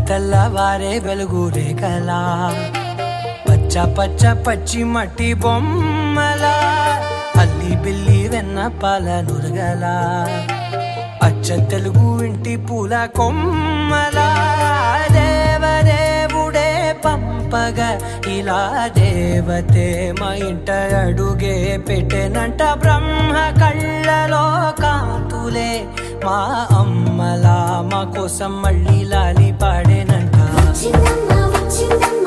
తెల్లవారే వెలుగురే కలా పచ్చ పచ్చ పచ్చి మట్టి బొమ్మల అల్లి బిల్లి వెన్న పాల నురగల అచ్చ తెలుగు ఇంటి పూల కొమ్మల దేవదేవుడే పంపగా ఇలా దేవతే మా ఇంట అడుగే పెట్టెనంట బ్రహ్మ కళ్ళలో కాంతులే మా అమ్మలా మా కోసం మళ్ళీ లాలి పాడేనంట. వచ్చిందమ్మ వచ్చిందమ్మ